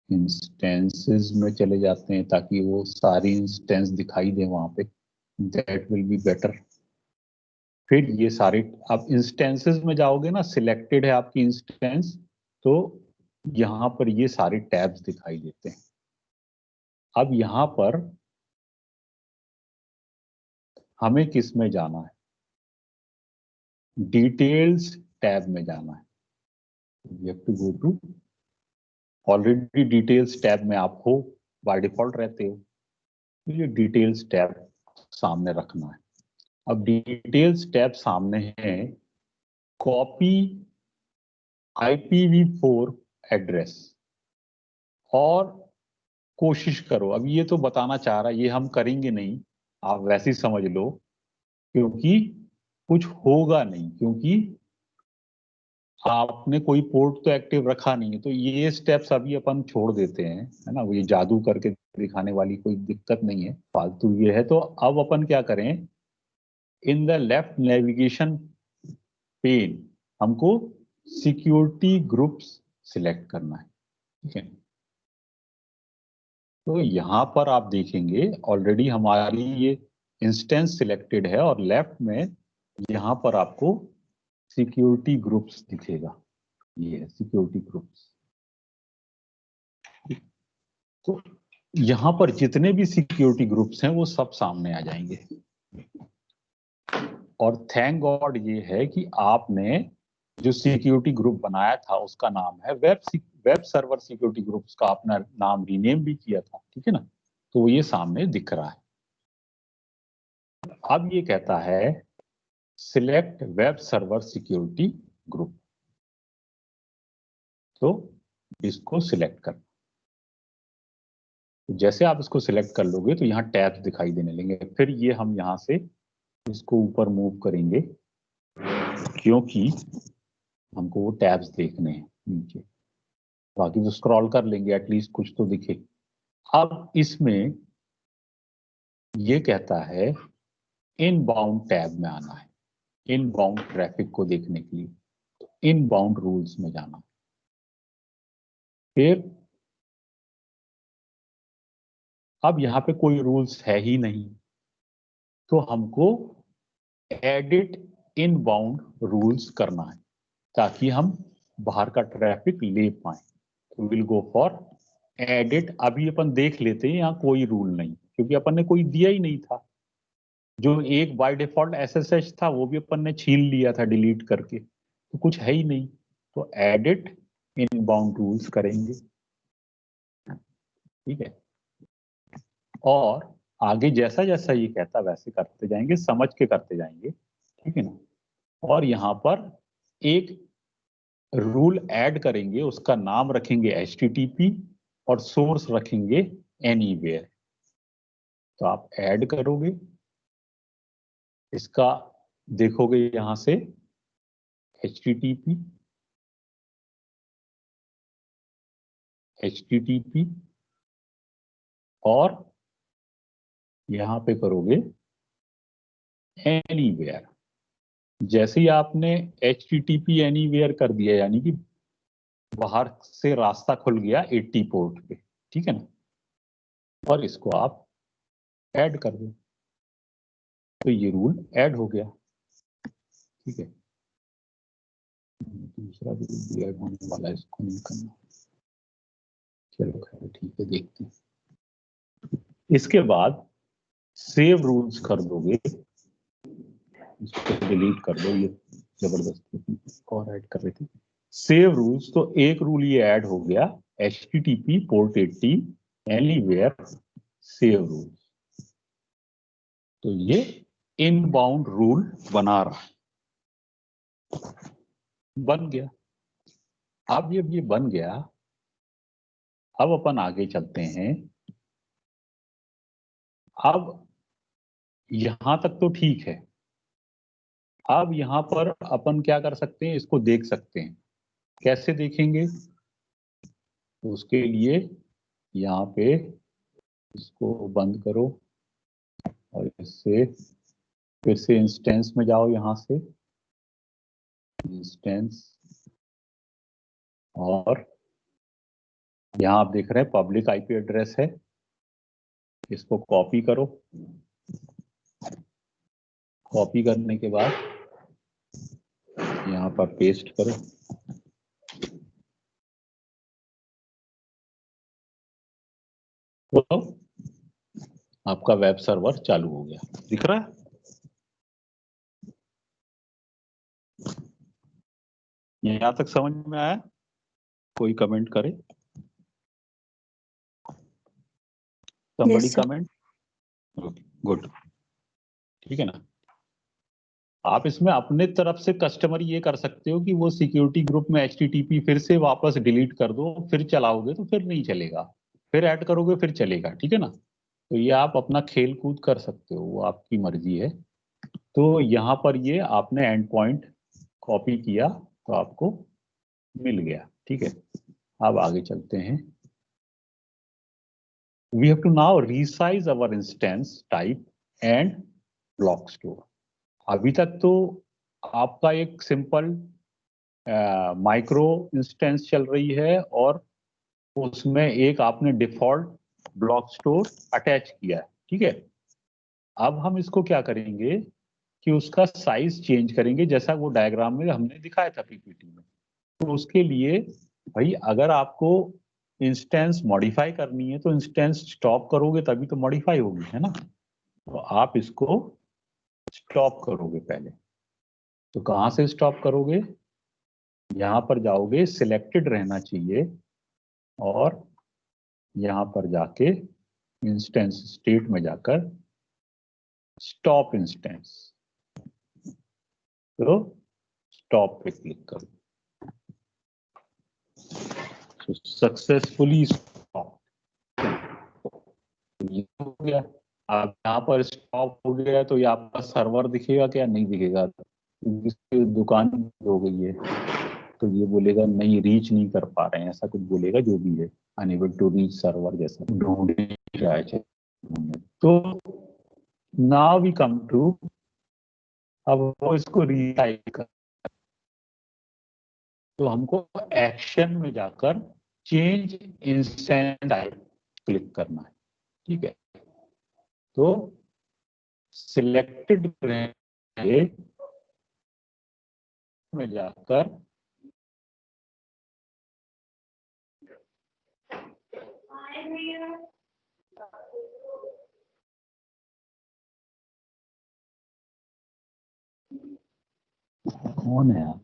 इंस्टेंसेस में चले जाते हैं ताकि वो सारी इंस्टेंस दिखाई दे वहां पे, दैट विल बी बेटर। फिर ये सारे, आप इंस्टेंसेस में जाओगे ना, सिलेक्टेड है आपकी इंस्टेंस, तो यहां पर ये सारे टैब्स दिखाई देते हैं। अब यहां पर हमें किस में जाना है? डिटेल्स टैब में जाना है। You have to go to, already details tab में आप हो, बाय डिफॉल्ट रहते हो, तो ये डिटेल्स टैब सामने रखना है। अब डिटेल्स टैब सामने है, कॉपी IPv4 एड्रेस, और कोशिश करो, अब ये तो बताना चाह रहा, ये हम करेंगे नहीं, आप वैसे ही समझ लो, क्योंकि कुछ होगा नहीं, क्योंकि आपने कोई पोर्ट तो एक्टिव रखा नहीं है। तो ये स्टेप्स अभी अपन छोड़ देते हैं, है ना, वो ये जादू करके दिखाने वाली कोई दिक्कत नहीं है, फालतू ये है। तो अब अपन क्या करें, in the left navigation pane हमको सिक्योरिटी ग्रुप्स सिलेक्ट करना है, ठीक है। तो यहां पर आप देखेंगे ऑलरेडी हमारी ये इंस्टेंस सिलेक्टेड है, और लेफ्ट में यहां पर आपको सिक्योरिटी ग्रुप्स दिखेगा, ये है सिक्योरिटी ग्रुप्स। तो यहां पर जितने भी सिक्योरिटी ग्रुप्स हैं वो सब सामने आ जाएंगे। और थैंक गॉड ये है कि आपने जो सिक्योरिटी ग्रुप बनाया था उसका नाम है वेब सर्वर सिक्योरिटी ग्रुप्स का अपना नाम रीनेम भी किया था, ठीक है ना। तो ये सामने दिख रहा है। अब ये कहता है select web server security group, तो इसको सिलेक्ट कर। जैसे आप इसको सिलेक्ट कर लोगे तो यहाँ टैब्स दिखाई देने लगेंगे। फिर ये हम यहाँ से इसको ऊपर मूव करेंगे क्योंकि हमको वो टैब्स देखने हैं नीचे, बाकी तो स्क्रॉल कर लेंगे, एटलीस्ट कुछ तो दिखे। अब इसमें ये कहता है इनबाउंड टैब में आना है, इनबाउंड ट्रैफिक को देखने के लिए। तो इनबाउंड रूल्स में जाना, फिर अब यहाँ पे कोई रूल्स है ही नहीं, तो हमको एडिट इनबाउंड रूल्स करना है ताकि हम बाहर का ट्रैफिक ले पाए। तो विल गो फॉर एडिट। अभी अपन देख लेते हैं, यहाँ कोई रूल नहीं क्योंकि अपन ने कोई दिया ही नहीं था। जो एक बाय डिफॉल्ट एसएसएच था वो भी अपन ने छीन लिया था डिलीट करके, तो कुछ है ही नहीं। तो एडिट इनबाउंड रूल्स करेंगे, ठीक है। और आगे जैसा जैसा ये कहता वैसे करते जाएंगे, समझ के करते जाएंगे, ठीक है ना। और यहाँ पर एक रूल ऐड करेंगे, उसका नाम रखेंगे HTTP और सोर्स रखेंगे एनीवेयर। तो आप ऐड करोगे, इसका देखोगे यहां से HTTP और यहां पे करोगे एनीवेयर। जैसे ही आपने HTTP एनीवेयर कर दिया यानी कि बाहर से रास्ता खुल गया 80 पोर्ट पे, ठीक है ना। और इसको आप ऐड कर दो, तो ये रूल ऐड हो गया, ठीक है। दूसरा भी रूल ऐड होने वाला है, इसको नहीं करना। चलो खैर ठीक है, देखते हैं। इसके बाद सेव रूल्स कर दोगे, इसको डिलीट कर दो, ये जबरदस्ती और ऐड कर रहे थे। सेव रूल्स, तो एक रूल ये ऐड हो गया, HTTP port 80 anywhere save rules. तो ये इनबाउंड रूल बना रहा है, बन गया। अब ये बन गया, अब अपन आगे चलते हैं। अब यहां तक तो ठीक है। अब यहां पर अपन क्या कर सकते हैं, इसको देख सकते हैं। कैसे देखेंगे, तो उसके लिए यहाँ पे इसको बंद करो और इससे फिर से इंस्टेंस में जाओ, यहां से इंस्टेंस, और यहाँ आप देख रहे हैं पब्लिक आईपी एड्रेस है, इसको कॉपी करो। कॉपी करने के बाद यहाँ पर पेस्ट करो, तो आपका वेब सर्वर चालू हो गया, दिख रहा है। यहाँ तक समझ में आया? कोई कमेंट करे? somebody Yes, sir. comment? Good, ठीक है ना। आप इसमें अपने तरफ से कस्टमर ये कर सकते हो कि वो सिक्योरिटी ग्रुप में HTTP फिर से वापस डिलीट कर दो, फिर चलाओगे तो फिर नहीं चलेगा, फिर ऐड करोगे फिर चलेगा, ठीक है ना। तो ये आप अपना खेल कूद कर सकते हो, वो आपकी मर्जी है। तो यहाँ पर ये आपने एंड पॉइंट कॉपी किया तो आपको मिल गया, ठीक है। अब आगे चलते हैं। We have to now resize our instance type and block store. अभी तक तो आपका एक सिंपल माइक्रो इंस्टेंस चल रही है और उसमें एक आपने डिफॉल्ट ब्लॉक स्टोर अटैच किया है, ठीक है। अब हम इसको क्या करेंगे कि उसका साइज चेंज करेंगे, जैसा वो डायग्राम में हमने दिखाया था PPT में। तो उसके लिए भाई अगर आपको इंस्टेंस मॉडिफाई करनी है तो इंस्टेंस स्टॉप करोगे तभी तो मॉडिफाई होगी, है ना। तो आप इसको स्टॉप करोगे पहले। तो कहां से स्टॉप करोगे, यहां पर जाओगे, सिलेक्टेड रहना चाहिए, और यहां पर जाके इंस्टेंस स्टेट में जाकर स्टॉप इंस्टेंस, तो स्टॉप पे क्लिक करो। सक्सेसफुली स्टॉप हो गया। अब यहाँ पर स्टॉप हो गया तो ये आपका सर्वर दिखेगा क्या, नहीं दिखेगा, क्योंकि दुकान हो गई है। तो ये बोलेगा नहीं, रीच नहीं कर पा रहे हैं, ऐसा कुछ बोलेगा जो भी है, अनेबल टू रीच सर्वर जैसा ढूंढ रहा है। तो नाउ वी कम टू, अब वो इसको रीटाइप कर, तो हमको एक्शन में जाकर चेंज इंस्टेंट टाइप क्लिक करना है, ठीक है। तो सिलेक्टेड रहेंगे में जाकर कौन है आप,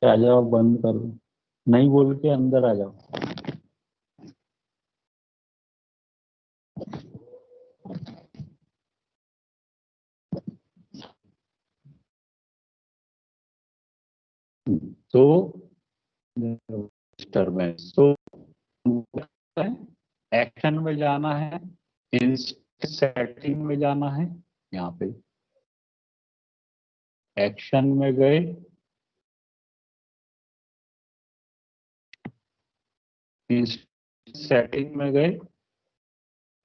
आ जाओ, बंद कर दो, नहीं बोल के अंदर आ जाओ। तो डिस्टर्बेंस, तो एक्शन में जाना है, इन सेटिंग में जाना है, यहाँ पे एक्शन में गए, सेटिंग में गए,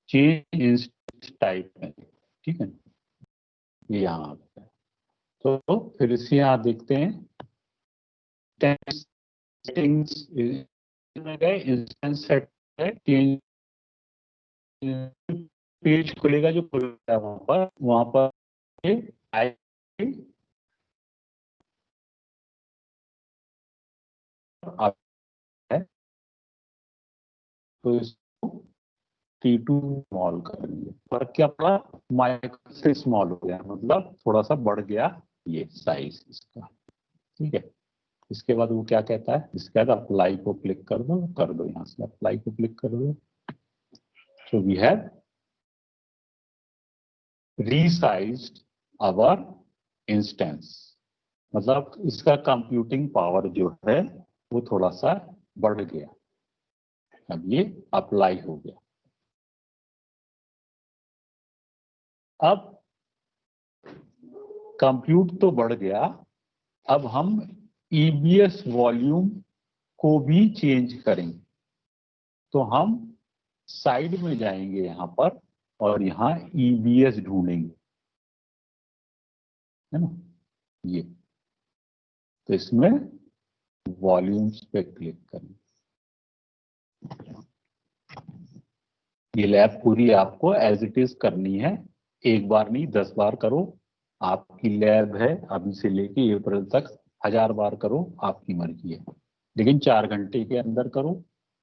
चेंज इंस्टेंस टाइप में, ठीक है, ये यहाँ आता है। तो फिर इसे यहाँ देखते हैं, सेटिंग्स में गए, इंस्टेंस सेट है, चेंज पेज खुलेगा जो खुलता है वहां पर आई है, तो इसको T2 स्मॉल कर लिया। फर्क क्या पड़ा, माइक्रो से स्मॉल हो गया, मतलब थोड़ा सा बढ़ गया ये साइज इसका, ठीक है। इसके बाद वो क्या कहता है, इसके बाद अप्लाई को क्लिक कर दो यहाँ से अप्लाई को क्लिक कर दो। So we have resized our instance, मतलब इसका कंप्यूटिंग पावर जो है वो थोड़ा सा बढ़ गया। अब ये अप्लाई हो गया। अब कंप्यूट तो बढ़ गया, अब हम ईबीएस वॉल्यूम को भी चेंज करेंगे। तो हम साइड में जाएंगे यहाँ पर और यहाँ ईबीएस ढूंढेंगे, है ना, ये। तो इसमें वॉल्यूम्स पे क्लिक करें। ये लैब पूरी आपको एज इट इज करनी है, एक बार नहीं 10 बार करो। आपकी लैब है, अभी से लेके अप्रैल तक 1000 बार करो, आपकी मर्जी है, लेकिन 4 घंटे के अंदर करो,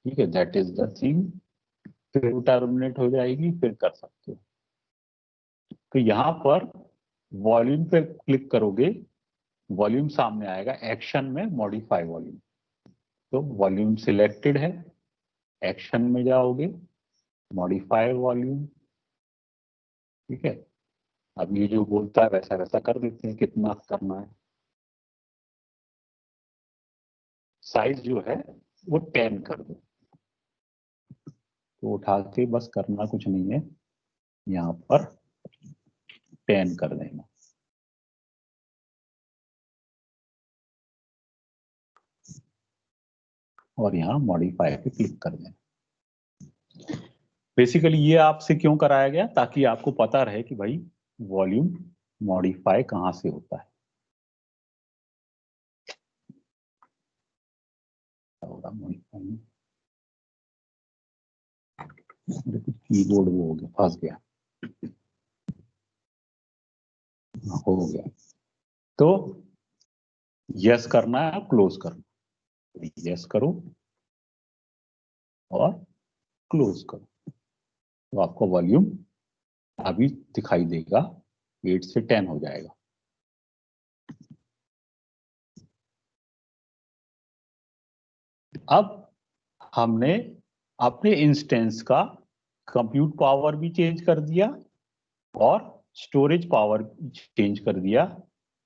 ठीक है, दैट इज द थिंग। फिर टर्मिनेट हो जाएगी, फिर कर सकते हो। तो यहाँ पर वॉल्यूम पे क्लिक करोगे, वॉल्यूम सामने आएगा, एक्शन में मॉडिफाई वॉल्यूम, तो वॉल्यूम सिलेक्टेड है, एक्शन में जाओगे, मॉडिफाई वॉल्यूम, ठीक है। अब ये जो बोलता है वैसा वैसा कर देते हैं, कितना करना है। साइज जो है वो 10 कर दो, तो उठा के बस करना कुछ नहीं है, यहाँ पर 10 कर देना। और यहाँ मॉडिफाई पे क्लिक कर देना। बेसिकली ये आपसे क्यों कराया गया, ताकि आपको पता रहे कि भाई वॉल्यूम मॉडिफाई कहाँ से होता है। मॉडिफाई कीबोर्ड वो हो गया, फंस गया। हो गया। तो यस करना है, क्लोज करना, यस करो और क्लोज करो, तो आपको वॉल्यूम अभी दिखाई देगा, 8 से 10 हो जाएगा। अब हमने अपने इंस्टेंस का कंप्यूट पावर भी चेंज कर दिया और स्टोरेज पावर चेंज कर दिया।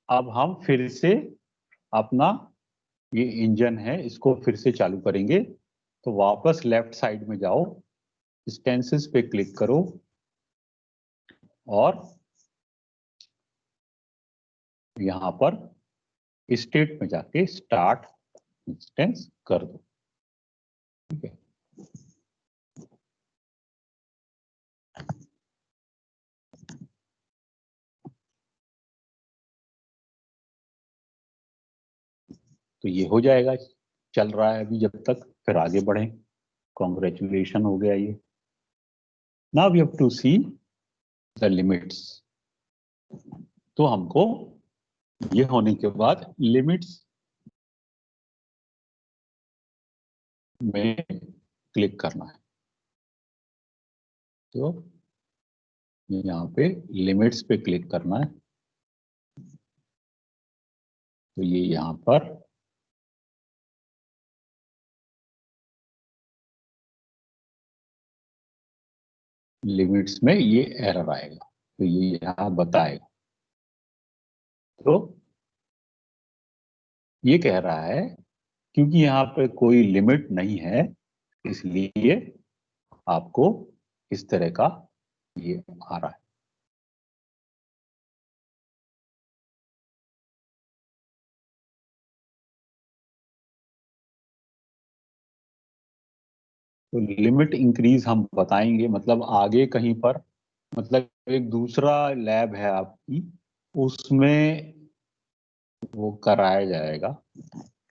अब हम फिर से अपना ये इंजन है इसको फिर से चालू करेंगे। तो वापस लेफ्ट साइड में जाओ, इंस्टेंसेस पे क्लिक करो और यहां पर स्टेट में जाके स्टार्ट इंस्टेंस कर दो। ठीक है, तो ये हो जाएगा, चल रहा है अभी जब तक, फिर आगे बढ़े। कॉन्ग्रेचुलेशन हो गया ये। Now we have to see the limits. तो हमको ये होने के बाद लिमिट्स में क्लिक करना है। तो यहाँ पे लिमिट्स पे क्लिक करना है। तो ये यहाँ पर लिमिट्स में ये एरर आएगा, तो ये यहाँ बताएगा। तो ये कह रहा है क्योंकि यहाँ पे कोई लिमिट नहीं है, इसलिए आपको इस तरह का ये आ रहा है। तो लिमिट इंक्रीज हम बताएंगे, मतलब आगे कहीं पर, मतलब एक दूसरा लैब है आपकी, उसमें वो कराया जाएगा।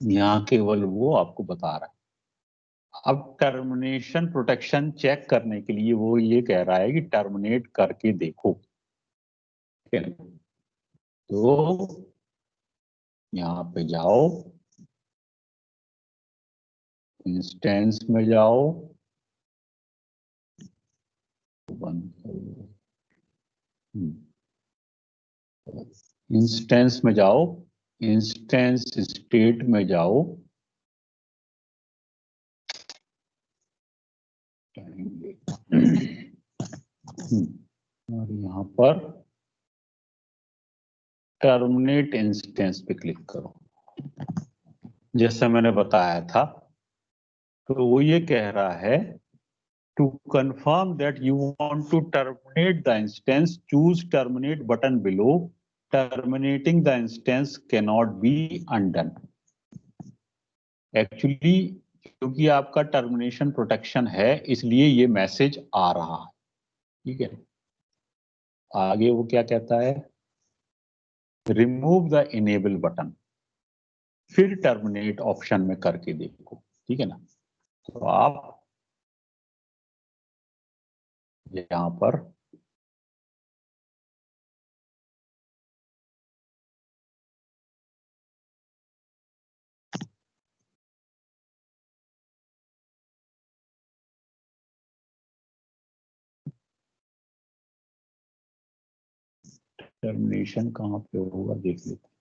यहाँ केवल वो आपको बता रहा है। अब टर्मिनेशन प्रोटेक्शन चेक करने के लिए वो ये कह रहा है कि टर्मिनेट करके देखो। ठीक है, तो यहाँ पे जाओ, इंस्टेंस में जाओ, बंद करो, इंस्टेंस में जाओ, इंस्टेंस स्टेट में जाओ, और यहाँ पर टर्मिनेट इंस्टेंस पे क्लिक करो। जैसा मैंने बताया था, तो वो ये कह रहा है to confirm that you want to terminate the instance, choose terminate button below. Terminating the instance cannot be undone. Actually क्योंकि आपका टर्मिनेशन प्रोटेक्शन है, इसलिए ये मैसेज आ रहा है। ठीक है, आगे वो क्या कहता है, रिमूव द इनेबल बटन, फिर टर्मिनेट ऑप्शन में करके देखो। ठीक है ना, तो आप यहां पर टर्मिनेशन कहां पे होगा देख लेते।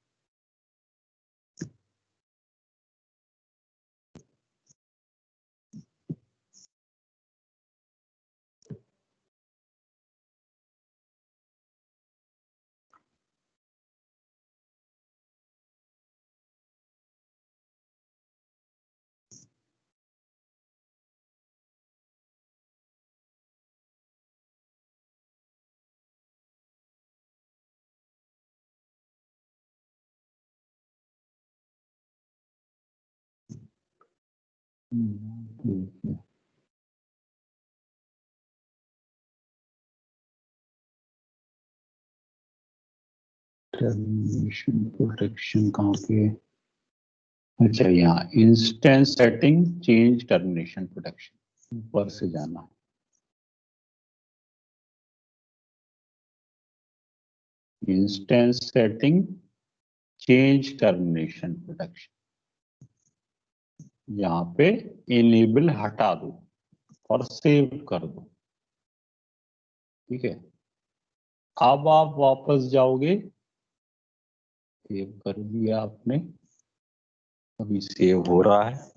टर्मिनेशन प्रोटेक्शन कहाँ पे है? अच्छा, यहाँ instance setting change termination protection, ऊपर से जाना है। Instance setting, change termination protection, यहाँ पे इनेबल हटा दो और सेव कर दो। ठीक है, अब आप वापस जाओगे, सेव कर दिया आपने, अभी सेव हो रहा है।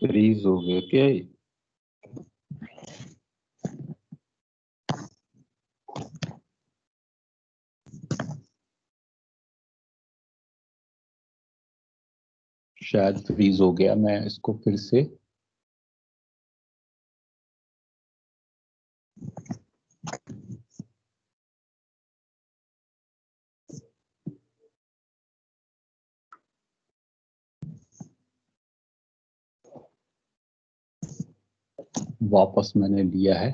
फ्रीज हो गया क्या ये? शायद फ्रीज हो गया, मैं इसको फिर से वापस मैंने लिया है,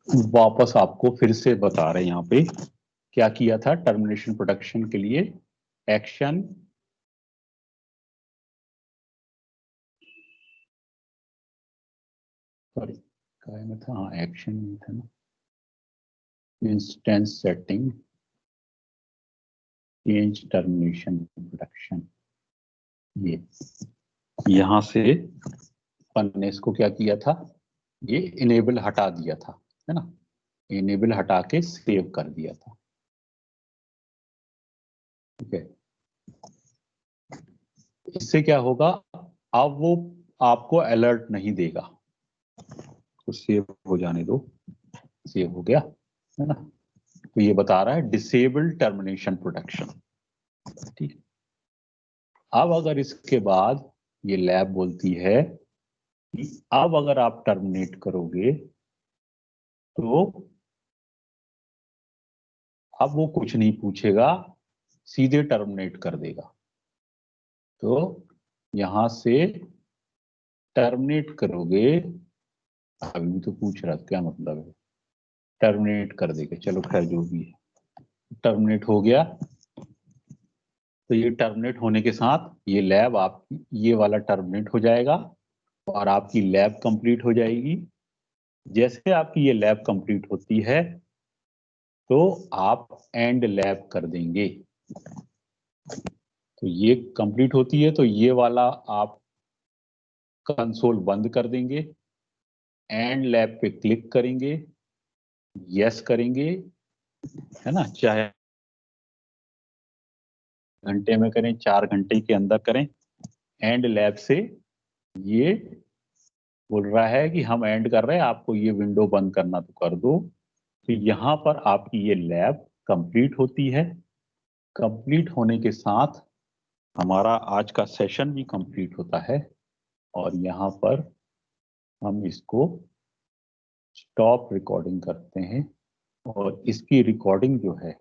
वापस आपको फिर से बता रहे हैं यहाँ पे क्या किया था टर्मिनेशन प्रोटेक्शन के लिए। एक्शन, सॉरी क्या में था, हाँ एक्शन में था ना, instance setting, change termination protection, ये यहां से अपन ने इसको क्या किया था, ये इनेबल हटा दिया था, है ना, इनेबल हटा के सेव कर दिया था। ठीक है, इससे क्या होगा, अब वो आपको अलर्ट नहीं देगा। तो सेव हो जाने दो, सेव हो गया, है ना। तो ये बता रहा है डिसेबल टर्मिनेशन प्रोटेक्शन। ठीक, अब अगर इसके बाद ये लैब बोलती है कि अब अगर आप टर्मिनेट करोगे तो अब वो कुछ नहीं पूछेगा, सीधे टर्मिनेट कर देगा। तो यहां से टर्मिनेट करोगे, अभी भी तो पूछ रहा क्या मतलब है, टर्मिनेट कर देगा, चलो खैर जो भी है, टर्मिनेट हो गया। तो ये टर्मिनेट होने के साथ ये लैब आपकी, ये वाला टर्मिनेट हो जाएगा और आपकी लैब कंप्लीट हो जाएगी। जैसे आपकी ये लैब कंप्लीट होती है तो आप एंड लैब कर देंगे। तो ये कंप्लीट होती है तो ये वाला आप कंसोल बंद कर देंगे, एंड लैब पे क्लिक करेंगे, यस करेंगे, है ना, चाहे घंटे में करें 4 घंटे के अंदर करें। एंड लैब से ये बोल रहा है कि हम एंड कर रहे हैं, आपको ये विंडो बंद करना तो कर दो। तो यहाँ पर आपकी ये लैब कंप्लीट होती है। कंप्लीट होने के साथ हमारा आज का सेशन भी कंप्लीट होता है और यहाँ पर हम इसको स्टॉप रिकॉर्डिंग करते हैं और इसकी रिकॉर्डिंग जो है